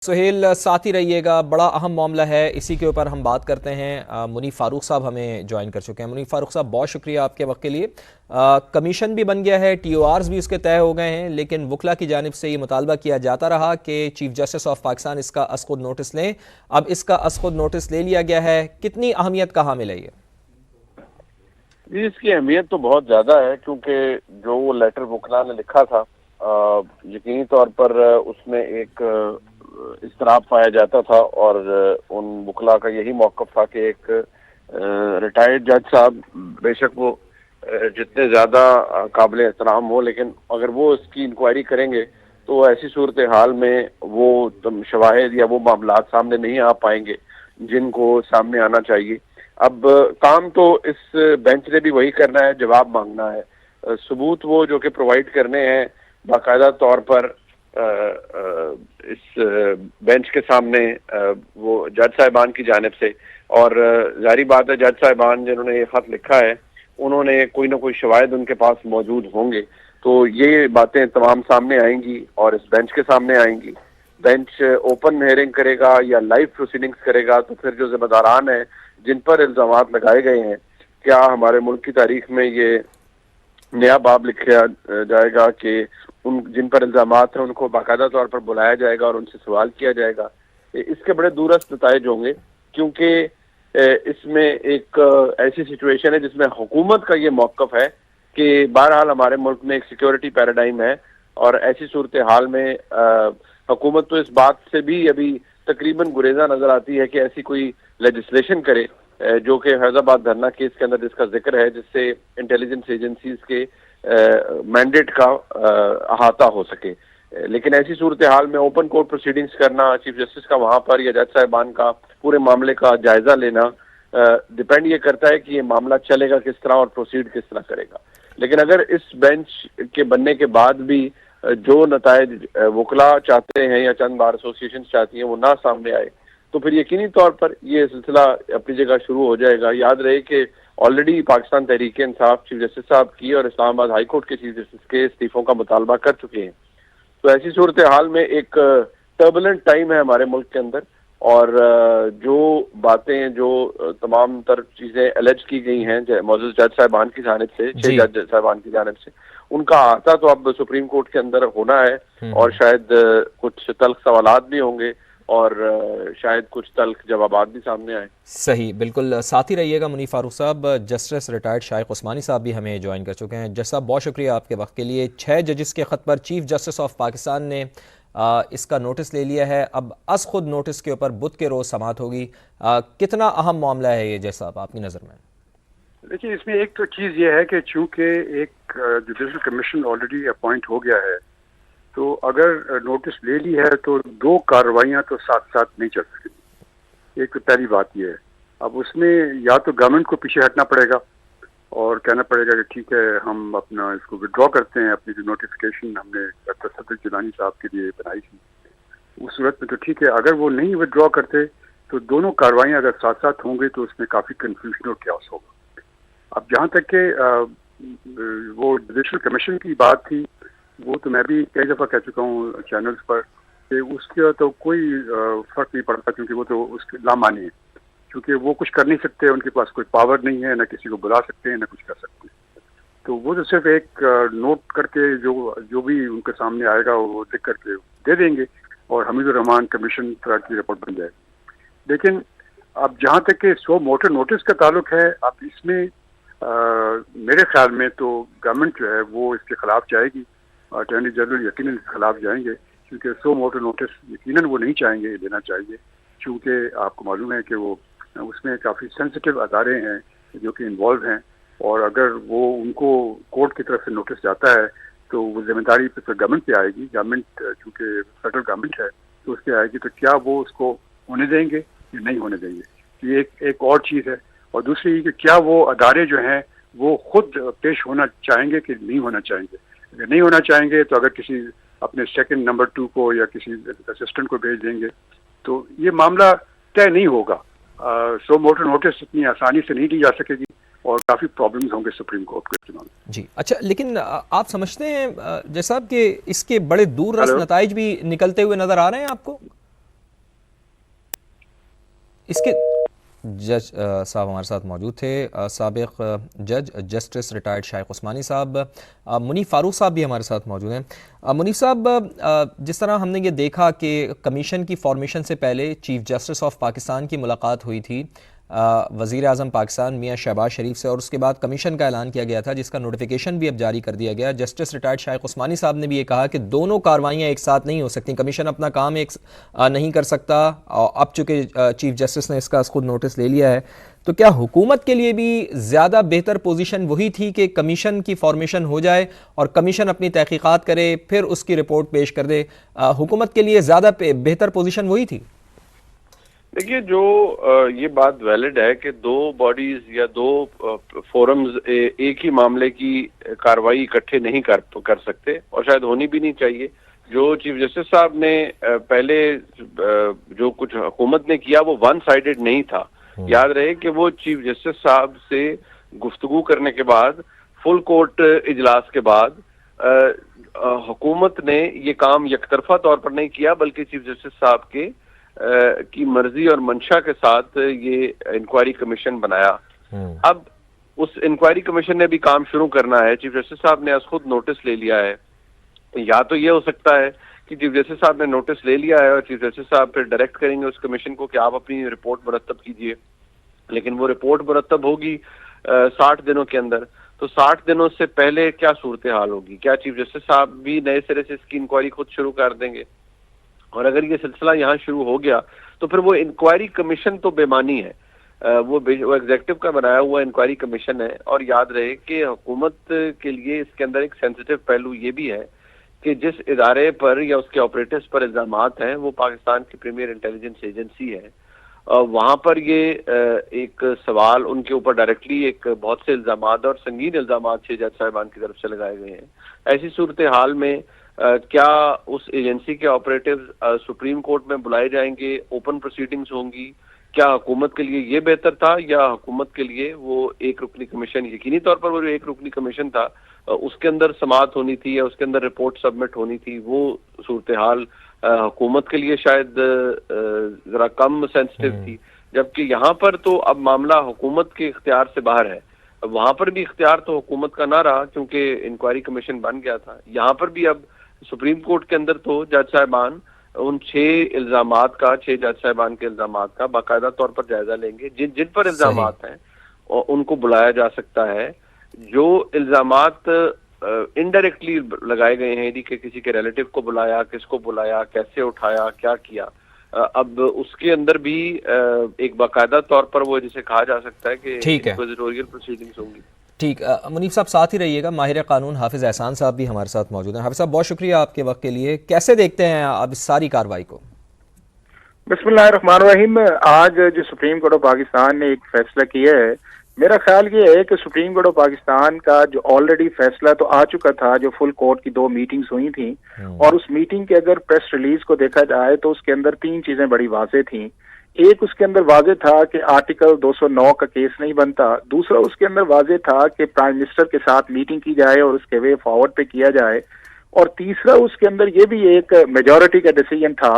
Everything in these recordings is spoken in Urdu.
سہیل ساتھ ہی رہیے گا، بڑا اہم معاملہ ہے، اسی کے اوپر ہم بات کرتے ہیں۔ منیف فاروق صاحب ہمیں جوائن کر چکے ہیں۔ منیف فاروق صاحب بہت شکریہ آپ کے وقت کے لیے۔ کمیشن بھی بن گیا ہے، ٹی او آرز بھی اس کے طے ہو گئے ہیں، لیکن وکلا کی جانب سے یہ مطالبہ کیا جاتا رہا کہ چیف جسٹس آف پاکستان اس کا از خود نوٹس لیں۔ اب اس کا از خود نوٹس لے لیا گیا ہے، کتنی اہمیت کا حامل ہے یہ؟ اس کی اہمیت تو بہت زیادہ ہے، کیونکہ جو وہ لیٹر وکلا نے لکھا تھا یقینی طور پر اس میں ایک اضطراب پایا جاتا تھا، اور ان وکلا کا یہی موقف تھا کہ ایک ریٹائرڈ جج صاحب، بے شک وہ جتنے زیادہ قابل احترام ہو، لیکن اگر وہ اس کی انکوائری کریں گے تو ایسی صورتحال میں وہ شواہد یا وہ معاملات سامنے نہیں آ پائیں گے جن کو سامنے آنا چاہیے۔ اب کام تو اس بینچ نے بھی وہی کرنا ہے، جواب مانگنا ہے، ثبوت وہ جو کہ پرووائڈ کرنے ہیں باقاعدہ طور پر اس بینچ کے سامنے وہ جج صاحبان کی جانب سے، اور ظاہری بات ہے جج صاحبان جنہوں نے یہ خط لکھا ہے انہوں نے کوئی نہ کوئی شواہد ان کے پاس موجود ہوں گے، تو یہ باتیں تمام سامنے آئیں گی اور اس بینچ کے سامنے آئیں گی۔ بینچ اوپن ہیئرنگ کرے گا یا لائیو پروسیڈنگز کرے گا تو پھر جو ذمہ داران ہیں جن پر الزامات لگائے گئے ہیں، کیا ہمارے ملک کی تاریخ میں یہ نیا باب لکھا جائے گا کہ ان جن پر الزامات ہیں ان کو باقاعدہ طور پر بلایا جائے گا اور ان سے سوال کیا جائے گا۔ اس کے بڑے دورست نتائج ہوں گے، کیونکہ اس میں ایک ایسی سچویشن ہے جس میں حکومت کا یہ موقف ہے کہ بہرحال ہمارے ملک میں ایک سیکیورٹی پیراڈائم ہے، اور ایسی صورتحال میں حکومت تو اس بات سے بھی ابھی تقریباً گریزاں نظر آتی ہے کہ ایسی کوئی لیجسلیشن کرے جو کہ فیض آباد دھرنا کیس کے اندر جس کا ذکر ہے، جس سے انٹیلیجنس ایجنسیز کے مینڈیٹ کا احاطہ ہو سکے۔ لیکن ایسی صورتحال میں اوپن کورٹ پروسیڈنگز کرنا، چیف جسٹس کا وہاں پر یا جج صاحبان کا پورے معاملے کا جائزہ لینا، ڈیپینڈ یہ کرتا ہے کہ یہ معاملہ چلے گا کس طرح اور پروسیڈ کس طرح کرے گا۔ لیکن اگر اس بینچ کے بننے کے بعد بھی جو نتائج وکلا چاہتے ہیں یا چند بار ایسوسیشن چاہتی ہیں وہ نہ سامنے آئے تو پھر یقینی طور پر یہ سلسلہ اپنی جگہ شروع ہو جائے گا۔ یاد رہے کہ already Pakistan Tehreek Insaf chief justice صاحب کی اور اسلام آباد ہائی کورٹ کے چیف جسٹس کے استعفوں کا مطالبہ کر چکے ہیں، تو ایسی صورتحال میں ایک ٹربولنٹ ٹائم ہے ہمارے ملک کے اندر، اور جو باتیں جو تمام تر چیزیں الیج کی گئی ہیں معزز جج صاحبان کی جانب سے، چھ جج صاحبان کی جانب سے، ان کا احاطہ تو اب سپریم کورٹ کے اندر ہونا ہے، اور شاید کچھ تلخ سوالات بھی ہوں گے اور شاید کچھ تلخ جوابات بھی سامنے آئیں۔ صحیح، بالکل ساتھ ہی رہیے گا منیف فاروق صاحب۔ جسٹس ریٹائرڈ شائق عثمانی صاحب بھی ہمیں جوائن کر چکے ہیں۔ جج صاحب بہت شکریہ آپ کے وقت کے لیے۔ 6 ججز کے خط پر چیف جسٹس آف پاکستان نے اس کا نوٹس لے لیا ہے، اب از خود نوٹس کے اوپر بدھ کے روز سماعت ہوگی۔ کتنا اہم معاملہ ہے یہ جج صاحب آپ کی نظر میں؟ دیکھیے، اس میں ایک تو چیز یہ ہے کہ چونکہ ایک جوڈیشل کمیشن آلریڈی اپوائنٹ ہو گیا ہے، تو اگر نوٹس لے لی ہے تو 2 کارروائیاں تو ساتھ ساتھ نہیں چل سکتی۔ ایک تو پہلی بات یہ ہے، اب اس میں یا تو گورنمنٹ کو پیچھے ہٹنا پڑے گا اور کہنا پڑے گا کہ ٹھیک ہے ہم اپنا اس کو وڈرا کرتے ہیں، اپنی جو نوٹیفیکیشن ہم نے ڈاکٹر صدر جیلانی صاحب کے لیے بنائی تھی اس صورت میں تو ٹھیک ہے۔ اگر وہ نہیں وڈرا کرتے تو دونوں کاروائیاں اگر ساتھ ساتھ ہوں گے تو اس میں کافی کنفیوژن اور کیوس ہوگا۔ اب جہاں تک کہ وہ جوڈیشل کمیشن کی بات تھی، وہ تو میں بھی کئی دفعہ کہہ چکا ہوں چینلز پر کہ اس کا تو کوئی فرق نہیں پڑتا، کیونکہ وہ تو اس کے لامعنی ہے، کیونکہ وہ کچھ کر نہیں سکتے، ان کے پاس کوئی پاور نہیں ہے، نہ کسی کو بلا سکتے ہیں نہ کچھ کر سکتے ہیں۔ تو وہ تو صرف ایک نوٹ کر کے جو بھی ان کے سامنے آئے گا وہ لکھ کر کے دے دیں گے اور حمید الرحمان کمیشن طرح کی رپورٹ بن جائے۔ لیکن اب جہاں تک کہ سو موٹر نوٹس کا تعلق ہے، اب اس میں میرے خیال میں تو گورنمنٹ جو ہے وہ اس کے خلاف جائے گی، اٹارنی جنرل یقیناً اس کے خلاف جائیں گے، کیونکہ سو موٹر نوٹس یقیناً وہ نہیں چاہیں گے لینا چاہیے، چونکہ آپ کو معلوم ہے کہ وہ اس میں کافی سینسٹیو ادارے ہیں جو کہ انوالو ہیں، اور اگر وہ ان کو کورٹ کی طرف سے نوٹس جاتا ہے تو وہ ذمہ داری پھر گورنمنٹ پہ آئے گی۔ گورنمنٹ چونکہ فیڈرل گورنمنٹ ہے تو اس پہ آئے گی، تو کیا وہ اس کو ہونے دیں گے یا نہیں ہونے دیں گے، یہ ایک اور چیز ہے۔ اور دوسری یہ کہ کیا وہ ادارے جو ہیں وہ خود پیش ہونا چاہیں گے کہ نہیں ہونا چاہیں گے۔ اگر نہیں ہونا چاہیں گے تو اگر کسی اپنے سیکنڈ نمبر 2 کو یا کسی اسسٹنٹ کو بھیج دیں گے تو یہ معاملہ طے نہیں ہوگا۔ سو موٹر نوٹس اتنی آسانی سے نہیں دی جا سکے گی اور کافی پرابلمز ہوں گے سپریم کورٹ کے چنان۔ جی اچھا، لیکن آپ سمجھتے ہیں جیسا کہ اس کے بڑے دور رس نتائج بھی نکلتے ہوئے نظر آ رہے ہیں آپ کو؟ اس کے جج صاحب ہمارے ساتھ موجود تھے، سابق جج جسٹس ریٹائرڈ شائخ عثمانی صاحب. منیف فاروق صاحب بھی ہمارے ساتھ موجود ہیں. منیف صاحب، جس طرح ہم نے یہ دیکھا کہ کمیشن کی فارمیشن سے پہلے چیف جسٹس آف پاکستان کی ملاقات ہوئی تھی وزیر اعظم پاکستان میاں شہباز شریف سے، اور اس کے بعد کمیشن کا اعلان کیا گیا تھا جس کا نوٹیفیکیشن بھی اب جاری کر دیا گیا. جسٹس ریٹائرڈ شائخ عثمانی صاحب نے بھی یہ کہا کہ دونوں کاروائیاں ایک ساتھ نہیں ہو سکتی، کمیشن اپنا کام ایک نہیں کر سکتا. اب چونکہ چیف جسٹس نے اس کا خود نوٹس لے لیا ہے، تو کیا حکومت کے لیے بھی زیادہ بہتر پوزیشن وہی تھی کہ کمیشن کی فارمیشن ہو جائے اور کمیشن اپنی تحقیقات کرے پھر اس کی رپورٹ پیش کر دے؟ حکومت کے لیے زیادہ بہتر پوزیشن وہی تھی؟ دیکھیے، جو یہ بات ویلڈ ہے کہ دو باڈیز یا دو فورمز ایک ہی معاملے کی کارروائی اکٹھے نہیں کر سکتے، اور شاید ہونی بھی نہیں چاہیے. جو چیف جسٹس صاحب نے پہلے جو کچھ حکومت نے کیا وہ ون سائیڈڈ نہیں تھا. یاد رہے کہ وہ چیف جسٹس صاحب سے گفتگو کرنے کے بعد فل کورٹ اجلاس کے بعد حکومت نے یہ کام یک طرفہ طور پر نہیں کیا، بلکہ چیف جسٹس صاحب کی مرضی اور منشا کے ساتھ یہ انکوائری کمیشن بنایا. اب اس انکوائری کمیشن نے بھی کام شروع کرنا ہے. چیف جسٹس صاحب نے از خود نوٹس لے لیا ہے. یا تو یہ ہو سکتا ہے کہ چیف جسٹس صاحب نے نوٹس لے لیا ہے اور چیف جسٹس صاحب پھر ڈائریکٹ کریں گے اس کمیشن کو کہ آپ اپنی رپورٹ مرتب کیجئے، لیکن وہ رپورٹ مرتب ہوگی 60 دنوں کے اندر. تو 60 دنوں سے پہلے کیا صورتحال ہوگی؟ کیا چیف جسٹس صاحب بھی نئے سرے سے اس کی انکوائری خود شروع کر دیں گے؟ اور اگر یہ سلسلہ یہاں شروع ہو گیا تو پھر وہ انکوائری کمیشن تو بے معنی ہے. وہ ایگزیکٹو کا بنایا ہوا انکوائری کمیشن ہے. اور یاد رہے کہ حکومت کے لیے اس کے اندر ایک سینسیٹیو پہلو یہ بھی ہے کہ جس ادارے پر یا اس کے آپریٹرز پر الزامات ہیں وہ پاکستان کی پریمیئر انٹیلیجنس ایجنسی ہے. وہاں پر یہ ایک سوال ان کے اوپر ڈائریکٹلی ایک بہت سے الزامات اور سنگین الزامات سے جج صاحبان کی طرف سے لگائے گئے ہیں. ایسی صورتحال میں کیا اس ایجنسی کے آپریٹرز سپریم کورٹ میں بلائے جائیں گے؟ اوپن پروسیڈنگز ہوں گی؟ کیا حکومت کے لیے یہ بہتر تھا یا حکومت کے لیے وہ ایک رکنی کمیشن، یقینی طور پر وہ جو ایک رکنی کمیشن تھا اس کے اندر سماعت ہونی تھی یا اس کے اندر رپورٹ سبمٹ ہونی تھی؟ وہ صورتحال حکومت کے لیے شاید ذرا کم سینسٹیو تھی. جبکہ یہاں پر تو اب معاملہ حکومت کے اختیار سے باہر ہے. وہاں پر بھی اختیار تو حکومت کا نہ رہا کیونکہ انکوائری کمیشن بن گیا تھا. یہاں پر بھی اب سپریم کورٹ کے اندر تو جج صاحبان ان 6 الزامات کا، 6 جج صاحبان کے الزامات کا باقاعدہ طور پر جائزہ لیں گے. جن پر الزامات ہیں ان کو بلایا جا سکتا ہے. جو الزامات انڈائریکٹلی لگائے گئے ہیں کہ کسی کے ریلیٹیو کو بلایا، کس کو بلایا، کیسے اٹھایا، کیا کیا، اب اس کے اندر بھی ایک باقاعدہ طور پر وہ جسے کہا جا سکتا ہے کہ انکویزیٹوریل پروسیڈنگز ہوں گی. ٹھیک. منیف صاحب ساتھ ہی رہیے گا. ماہر قانون حافظ احسان صاحب بھی ہمارے ساتھ موجود ہیں. حافظ صاحب بہت شکریہ آپ کے وقت کے لیے. کیسے دیکھتے ہیں آپ اس ساری کارروائی کو؟ بسم اللہ الرحمن الرحیم. آج جو سپریم کورٹ آف پاکستان نے ایک فیصلہ کیا ہے، میرا خیال یہ ہے کہ سپریم کورٹ آف پاکستان کا جو آلریڈی فیصلہ تو آ چکا تھا، جو فل کورٹ کی 2 میٹنگز ہوئی تھیں، اور اس میٹنگ کے اگر پریس ریلیز کو دیکھا جائے تو اس کے اندر 3 چیزیں بڑی واضح تھیں. ایک اس کے اندر واضح تھا کہ آرٹیکل 209 کا کیس نہیں بنتا. دوسرا اس کے اندر واضح تھا کہ پرائم منسٹر کے ساتھ میٹنگ کی جائے اور اس کے وے فارورڈ پہ کیا جائے. اور تیسرا اس کے اندر یہ بھی ایک میجورٹی کا ڈیسیژن تھا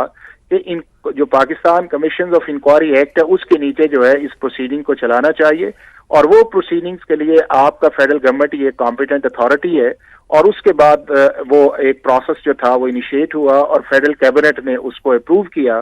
کہ جو Pakistan commission of inquiry act ہے اس کے نیچے جو ہے اس پروسیڈنگ کو چلانا چاہیے، اور وہ پروسیڈنگز کے لیے آپ کا فیڈرل گورنمنٹ یہ کمپیٹنٹ اتھارٹی ہے. اور اس کے بعد وہ ایک پروسیس جو تھا وہ انیشیٹ ہوا اور فیڈرل کیبنٹ نے اس کو اپروو کیا.